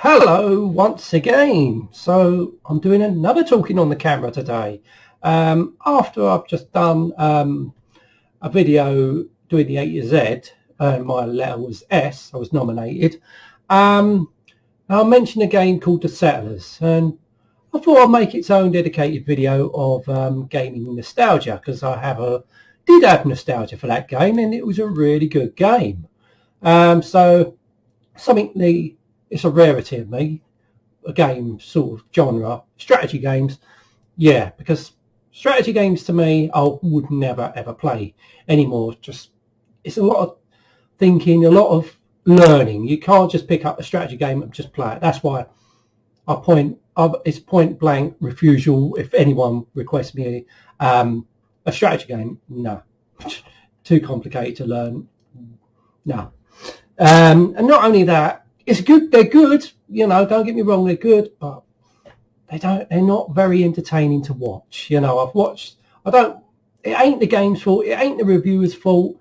Hello once again. So I'm doing another talking on the camera today. After I've just done a video doing the A to Z, my letter was S, I was nominated. I mentioned a game called The Settlers, and I thought I'd make its own dedicated video of gaming nostalgia, because did have nostalgia for that game, and it was a really good game. So something it's a rarity of me, a game sort of genre, strategy games. Yeah, because strategy games to me, I would never ever play anymore. Just it's a lot of thinking, a lot of learning. You can't just pick up a strategy game and just play it. That's why it's point blank refusal. If anyone requests me a strategy game, no, too complicated to learn. No, and not only that. It's good. They're good. You know, don't get me wrong. They're good, but they're not very entertaining to watch. You know, it ain't the game's fault. It ain't the reviewer's fault.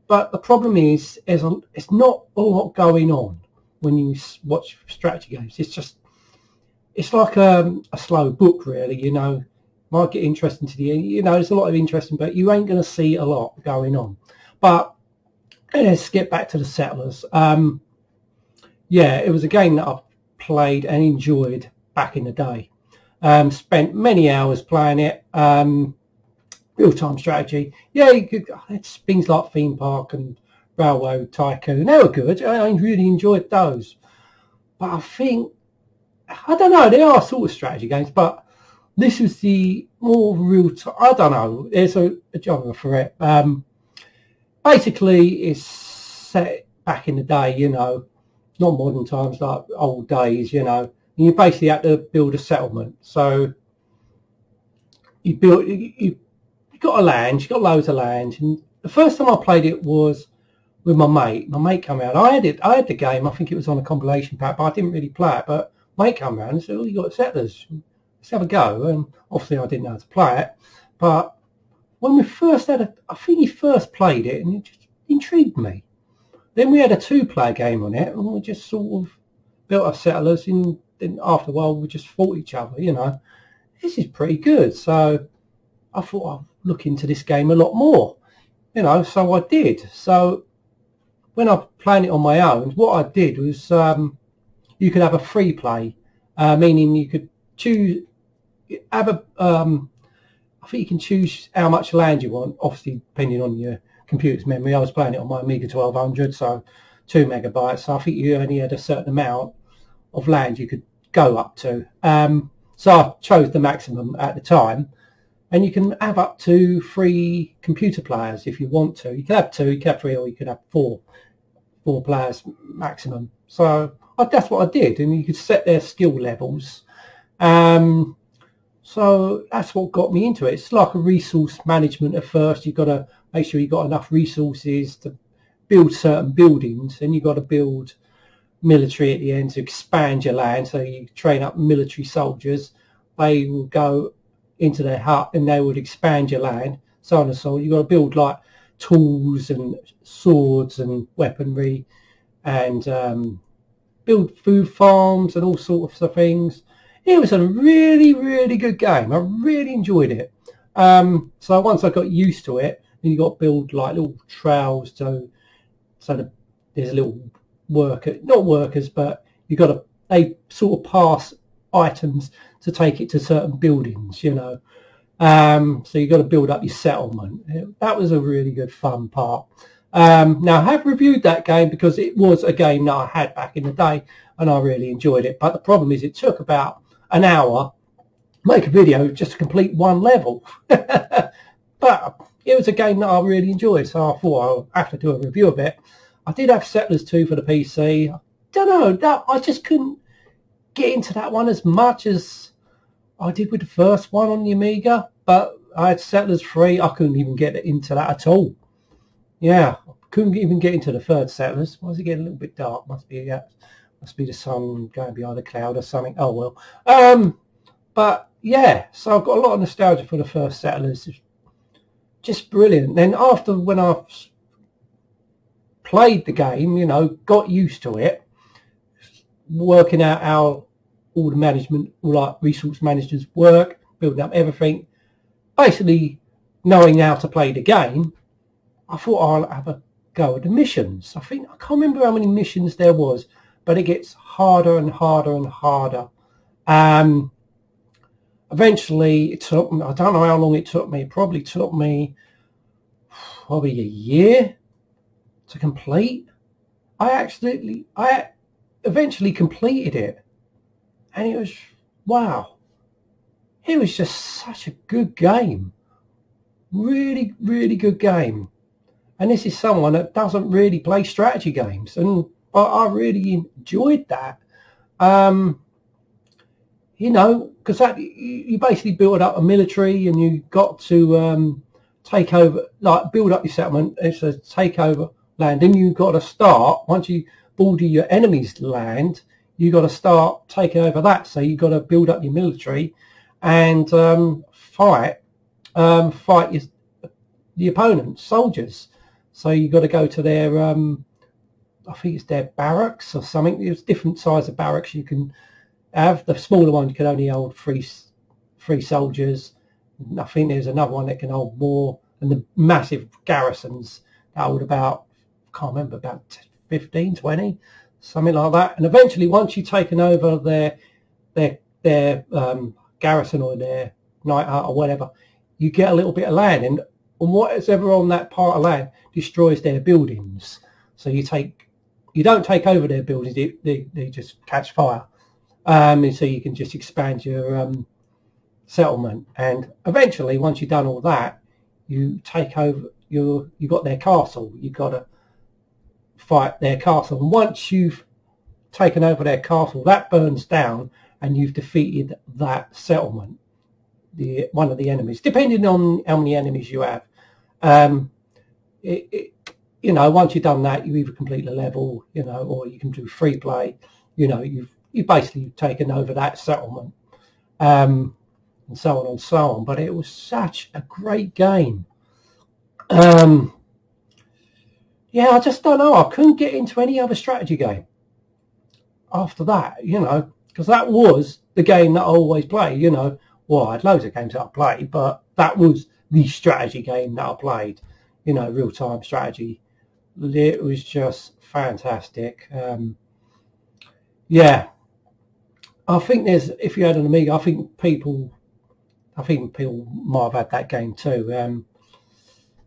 But the problem is it's not a lot going on when you watch strategy games. It's like a slow book, really. You know, might get interesting to the end. You know, there's a lot of interesting, but you ain't going to see a lot going on. But let's get back to The Settlers. Yeah, it was a game that I've played and enjoyed back in the day. Spent many hours playing it. Real-time strategy. Yeah, it's things like Theme Park and Railway Tycoon. They were good. I really enjoyed those. But I don't know, they are sort of strategy games, but this was the more real-time. I don't know. There's a genre for it. Basically, it's set back in the day, you know, not modern times, like old days, you know. And you basically had to build a settlement. So you got a land, you got loads of land. And the first time I played it was with my mate. My mate came out. I had the game. I think it was on a compilation pack, but I didn't really play it. But mate came around and said, "Oh, you got Settlers. Let's have a go." And obviously I didn't know how to play it. But when we first I think he first played it, and it just intrigued me. Then we had a two-player game on it, and we just sort of built our settlers, and then after a while we just fought each other, you know. This is pretty good, so I thought I'd look into this game a lot more, you know, so I did. So when I played it on my own, what I did was you could have a free play, meaning you could choose, I think you can choose how much land you want, obviously depending on your computer's memory. I was playing it on my Amiga 1200, so 2 megabytes. So I think you only had a certain amount of land you could go up to. So I chose the maximum at the time, and you can have up to 3 computer players if you want to. You could have 2, you could have 3, or you could have 4 players maximum. So that's what I did, and you could set their skill levels. So that's what got me into it. It's like a resource management at first. You've got to make sure you've got enough resources to build certain buildings, and you've got to build military at the end to expand your land. So you train up military soldiers. They will go into their hut and they would expand your land, so on and so on. You've got to build like tools and swords and weaponry, and build food farms and all sorts of things. It was a really, really good game. I really enjoyed it. So once I got used to it, then you got to build like little trails so that there's a little not workers, but they sort of pass items to take it to certain buildings, you know. So you got to build up your settlement. That was a really good fun part. Now I have reviewed that game because it was a game that I had back in the day, and I really enjoyed it. But the problem is it took about an hour make a video just to complete one level. But it was a game that I really enjoyed, so I thought I'll have to do a review of it. I did have Settlers 2 for the PC. I don't know, I just couldn't get into that one as much as I did with the first one on the Amiga, but I had Settlers 3. I couldn't even get into that at all. Yeah, I couldn't even get into the third Settlers. Why is it getting a little bit dark? Must be the sun going behind a cloud or something. Oh well. But yeah, so I've got a lot of nostalgia for the first Settlers. Just brilliant. Then when I played the game, you know, got used to it, working out how all the management, all like resource managers work, building up everything, basically knowing how to play the game, I thought I'll have a go at the missions. I can't remember how many missions there was, but it gets harder and harder and harder. Eventually, it took me, I don't know how long it took me. It probably took me a year to complete. I eventually completed it, and it was, wow, it was just such a good game. Really, really good game. And this is someone that doesn't really play strategy games, and I really enjoyed that. You know, because that you basically build up a military, and you got to take over, like build up your settlement. It says take over land, and you got to start once you border your enemy's land. You got to start taking over that. So you got to build up your military and fight the opponent's soldiers. So you got to go to their, I think it's their barracks or something. There's different size of barracks you can have. The smaller one can only hold three soldiers. I think there's another one that can hold more, and the massive garrisons that hold about, I can't remember, about 15, 20, something like that. And eventually, once you've taken over their garrison or their night hut or whatever, you get a little bit of land, and whatever on that part of land destroys their buildings. So you don't take over their buildings; they just catch fire. And so you can just expand your settlement, and eventually, once you've done all that, you take over. You got their castle. You got to fight their castle, and once you've taken over their castle, that burns down, and you've defeated that settlement, one of the enemies, depending on how many enemies you have. You know, once you've done that, you either complete the level, you know, or you can do free play. You know, you've basically taken over that settlement, and so on and so on. But it was such a great game. Yeah, I just don't know. I couldn't get into any other strategy game after that, you know, because that was the game that I always play, you know. Well, I had loads of games that I played, but that was the strategy game that I played, you know, real-time strategy. It was just fantastic. Yeah, I think if you had an Amiga, I think people might have had that game too.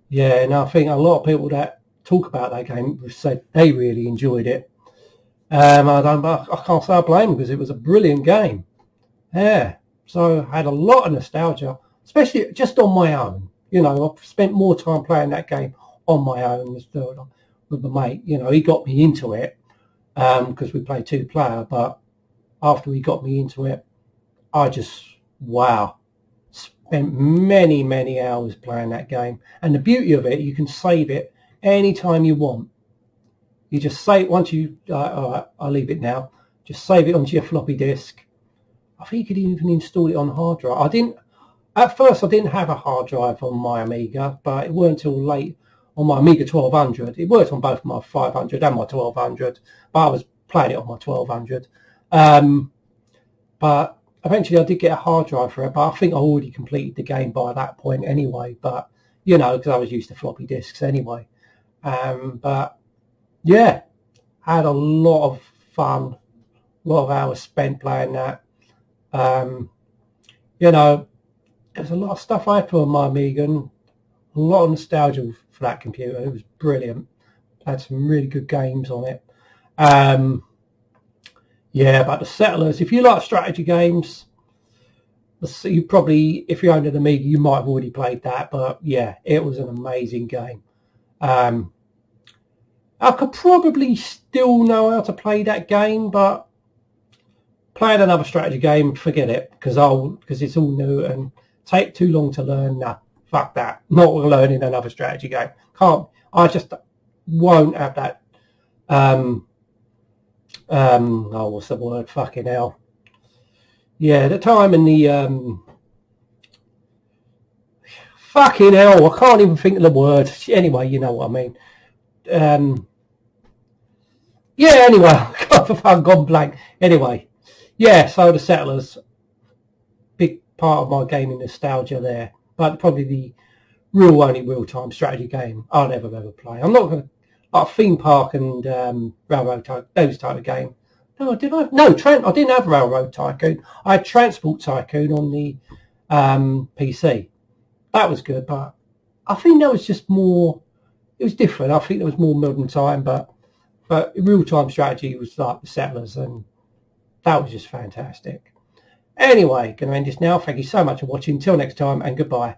Yeah, and I think a lot of people that talk about that game said they really enjoyed it. I can't say I blame them, because it was a brilliant game. Yeah, so I had a lot of nostalgia, especially just on my own. You know, I've spent more time playing that game on my own with my mate. You know, he got me into it because we played 2-player, but after he got me into it, I just, wow, spent many, many hours playing that game. And the beauty of it, you can save it anytime you want. You just save, once you, all right, I'll leave it now, just save it onto your floppy disk. I think you could even install it on hard drive. At first I didn't have a hard drive on my Amiga, but it weren't until late on my Amiga 1200. It worked on both my 500 and my 1200, but I was playing it on my 1200. But eventually I did get a hard drive for it, but I think I already completed the game by that point anyway, but, you know, because I was used to floppy disks anyway. But, yeah, had a lot of fun, a lot of hours spent playing that. You know, there's a lot of stuff I put on my Amiga, and a lot of nostalgia for that computer. It was brilliant. Had some really good games on it. Yeah, but the Settlers, if you like strategy games, you probably, if you owned an Amiga, you might have already played that. But yeah, it was an amazing game. I could probably still know how to play that game, but playing another strategy game, forget it, because it's all new and take too long to learn. Nah, fuck that. Not learning another strategy game. I just won't have that. Oh, what's the word? Fucking hell. Yeah, the time in the fucking hell, I can't even think of the word. Anyway, you know what I mean. Yeah, anyway, I've gone blank. Anyway, yeah, so the Settlers, big part of my gaming nostalgia there, but probably the only real-time strategy game I'll ever play. I'm not going to, like Theme Park and Railroad Tycoon, those type of game. No, did I? No, I didn't have Railroad Tycoon. I had Transport Tycoon on the PC. That was good, but I think that was just more, it was different. I think there was more modern time, but real-time strategy was like the Settlers, and that was just fantastic. Anyway, going to end this now. Thank you so much for watching. Until next time, and goodbye.